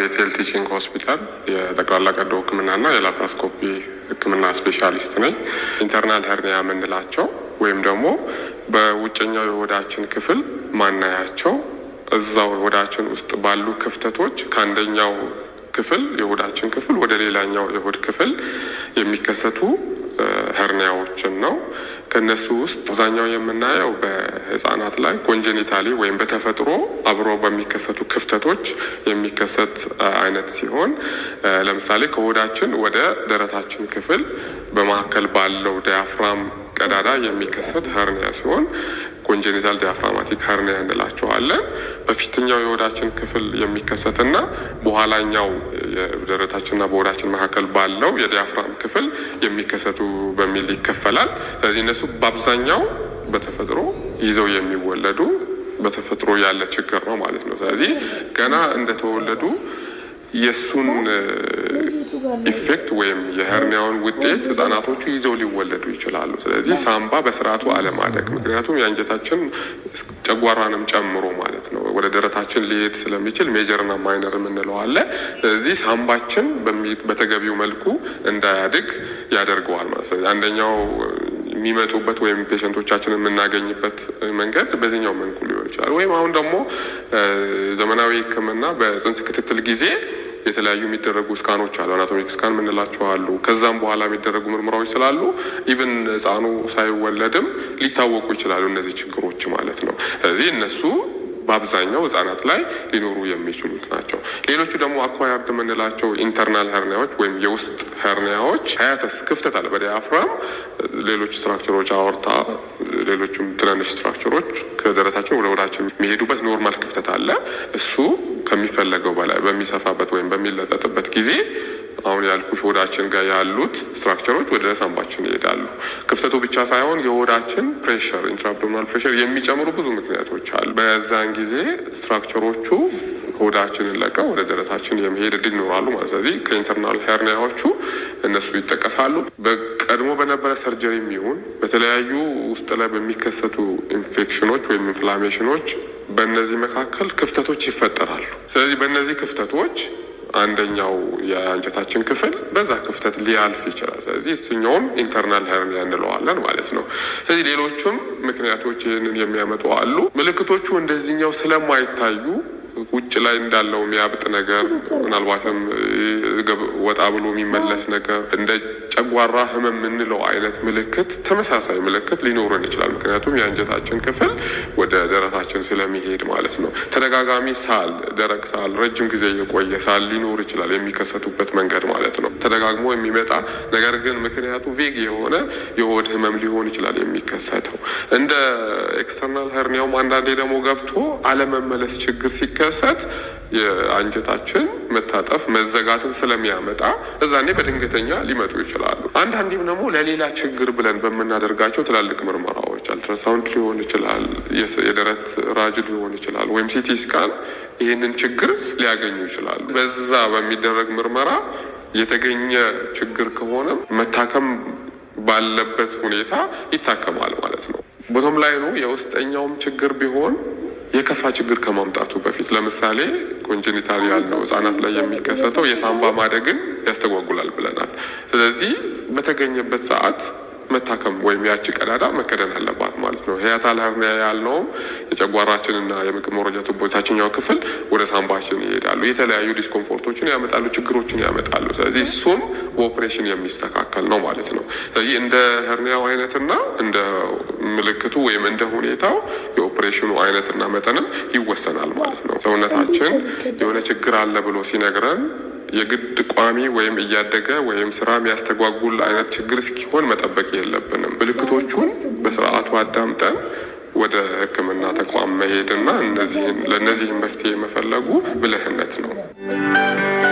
በቤቴል ቲቺንግ ሆስፒታል የጠቅላላ ቀዶ ሕክምናና የላፕራስኮፒ ሕክምና ስፔሻሊስት ነኝ። ኢንተርናል ሄርኒያ የምንላቸው ወይም ደግሞ በውጨኛው የሆዳችን ክፍል ማናያቸው እዛው የሆዳችን ውስጥ ባሉ ክፍተቶች ከአንደኛው ክፍል የሆዳችን ክፍል ወደ ሌላኛው የሆድ ክፍል የሚከሰቱ ሄርኒያዎችን ነው። ከነሱ ውስጥ አብዛኛው የምናየው በህፃናት ላይ ኮንጀኒታሊ ወይም በተፈጥሮ አብሮ በሚከሰቱ ክፍተቶች የሚከሰት አይነት ሲሆን ለምሳሌ ከሆዳችን ወደ ደረታችን ክፍል በመካከል ባለው ዲያፍራም ቀዳዳ የሚከሰት ሄርኒያ ሲሆን ኮንጀኒታል ዲያፍራማቲክ ሄርኒያ እንላቸዋለን። በፊተኛው የሆዳችን ክፍል የሚከሰትና በኋላኛው የደረታችንና በሆዳችን መካከል ባለው የዲያፍራም ክፍል የሚከሰቱ በሚል ይከፈላል። ስለዚህ እነሱ በአብዛኛው በተፈጥሮ ይዘው የሚወለዱ በተፈጥሮ ያለ ችግር ነው ማለት ነው። ስለዚህ ገና እንደተወለዱ የሱን ኢፌክት ወይም የሄርኒያውን ውጤት ህጻናቶቹ ይዘው ሊወለዱ ይችላሉ። ስለዚህ ሳምባ በስርዓቱ አለማደግ፣ ምክንያቱም የአንጀታችን ጨጓራንም ጨምሮ ማለት ነው ወደ ደረታችን ሊሄድ ስለሚችል ሜጀርና ማይነር የምንለው አለ። ስለዚህ ሳምባችን በተገቢው መልኩ እንዳያድግ ያደርገዋል ማለት ነው። አንደኛው የሚመጡበት ወይም ፔሸንቶቻችን የምናገኝበት መንገድ በዚህኛው መልኩ ሊሆን ይችላል። ወይም አሁን ደግሞ ዘመናዊ ሕክምና በጽንስ ክትትል ጊዜ የተለያዩ የሚደረጉ ስካኖች አሉ፣ አናቶሚክ ስካን የምንላቸው አሉ። ከዛም በኋላ የሚደረጉ ምርመራዎች ስላሉ ኢቭን ህፃኑ ሳይወለድም ሊታወቁ ይችላሉ እነዚህ ችግሮች ማለት ነው። ስለዚህ እነሱ በአብዛኛው ህጻናት ላይ ሊኖሩ የሚችሉት ናቸው። ሌሎቹ ደግሞ አኳያርድ የምንላቸው ኢንተርናል ሄርኒያዎች ወይም የውስጥ ሄርኒያዎች ሀያተስ ክፍተት አለ በዲያፍራም ሌሎች ስትራክቸሮች አወርታ ሌሎችም ትናንሽ ስትራክቸሮች ከደረታችን ወደ ሆዳችን የሚሄዱበት ኖርማል ክፍተት አለ። እሱ ከሚፈለገው በላይ በሚሰፋበት ወይም በሚለጠጥበት ጊዜ አሁን ያልኩሽ ሆዳችን ጋር ያሉት ስትራክቸሮች ወደ ሳምባችን ይሄዳሉ። ክፍተቱ ብቻ ሳይሆን የሆዳችን ፕሬሸር ኢንትራአብዶሚናል ፕሬሸር የሚጨምሩ ብዙ ምክንያቶች አሉ። በዛን ጊዜ ስትራክቸሮቹ ሆዳችንን ለቀው ወደ ደረታችን የመሄድ እድል ይኖራሉ ማለት። ስለዚህ ከኢንተርናል ሄርኒያዎቹ እነሱ ይጠቀሳሉ። በቀድሞ በነበረ ሰርጀሪ የሚሆን በተለያዩ ውስጥ ላይ በሚከሰቱ ኢንፌክሽኖች ወይም ኢንፍላሜሽኖች በእነዚህ መካከል ክፍተቶች ይፈጠራሉ። ስለዚህ በእነዚህ ክፍተቶች አንደኛው የአንጀታችን ክፍል በዛ ክፍተት ሊያልፍ ይችላል። ስለዚህ እሱኛውም ኢንተርናል ሄርኒያ እንለዋለን ማለት ነው። ስለዚህ ሌሎቹም ምክንያቶች ይህንን የሚያመጡ አሉ። ምልክቶቹ እንደዚህኛው ስለማይታዩ ውጭ ላይ እንዳለው የሚያብጥ ነገር ምናልባትም ወጣ ብሎ የሚመለስ ነገር እንደ ጨጓራ ህመም የምንለው አይነት ምልክት ተመሳሳይ ምልክት ሊኖረን ይችላል። ምክንያቱም የአንጀታችን ክፍል ወደ ደረታችን ስለሚሄድ ማለት ነው። ተደጋጋሚ ሳል፣ ደረቅ ሳል፣ ረጅም ጊዜ የቆየ ሳል ሊኖር ይችላል የሚከሰቱበት መንገድ ማለት ነው። ተደጋግሞ የሚመጣ ነገር ግን ምክንያቱ ቬግ የሆነ የሆድ ህመም ሊሆን ይችላል የሚከሰተው። እንደ ኤክስተርናል ሄርኒያውም አንዳንዴ ደግሞ ገብቶ አለመመለስ ችግር ሲከሰት የአንጀታችን መታጠፍ መዘጋትን ስለሚያመጣ እዛኔ በድንገተኛ ሊመጡ ይችላሉ። አንዳንዴም ደግሞ ለሌላ ችግር ብለን በምናደርጋቸው ትላልቅ ምርመራዎች አልትራሳውንድ ሊሆን ይችላል፣ የደረት ራጅ ሊሆን ይችላል፣ ወይም ሲቲ ስካን ይህንን ችግር ሊያገኙ ይችላሉ። በዛ በሚደረግ ምርመራ የተገኘ ችግር ከሆነ መታከም ባለበት ሁኔታ ይታከማል ማለት ነው። ቦቶም ላይ ነው የውስጠኛውም ችግር ቢሆን የከፋ ችግር ከማምጣቱ በፊት ለምሳሌ ኮንጀኒታል ያልነው ህጻናት ላይ የሚከሰተው የሳምባ ማደግን ያስተጓጉላል ብለናል። ስለዚህ በተገኘበት ሰዓት መታከም ወይም ያቺ ቀዳዳ መከደን አለባት ማለት ነው። ሂያታል ሄርኒያ ያልነውም የጨጓራችንና የምግብ መውረጃ ቱቦ ታችኛው ክፍል ወደ ሳምባችን ይሄዳሉ። የተለያዩ ዲስኮምፎርቶችን ያመጣሉ፣ ችግሮችን ያመጣሉ። ስለዚህ እሱም በኦፕሬሽን የሚስተካከል ነው ማለት ነው። ስለዚህ እንደ ሄርኒያው አይነትና እንደ ምልክቱ ወይም እንደ ሁኔታው የኦፕሬሽኑ አይነትና መጠንም ይወሰናል ማለት ነው። ሰውነታችን የሆነ ችግር አለ ብሎ ሲነግረን የግድ ቋሚ ወይም እያደገ ወይም ስራ የሚያስተጓጉል አይነት ችግር እስኪሆን መጠበቅ የለብንም። ምልክቶቹን በስርዓቱ አዳምጠን ወደ ሕክምና ተቋም መሄድና ለእነዚህም መፍትሄ መፈለጉ ብልህነት ነው።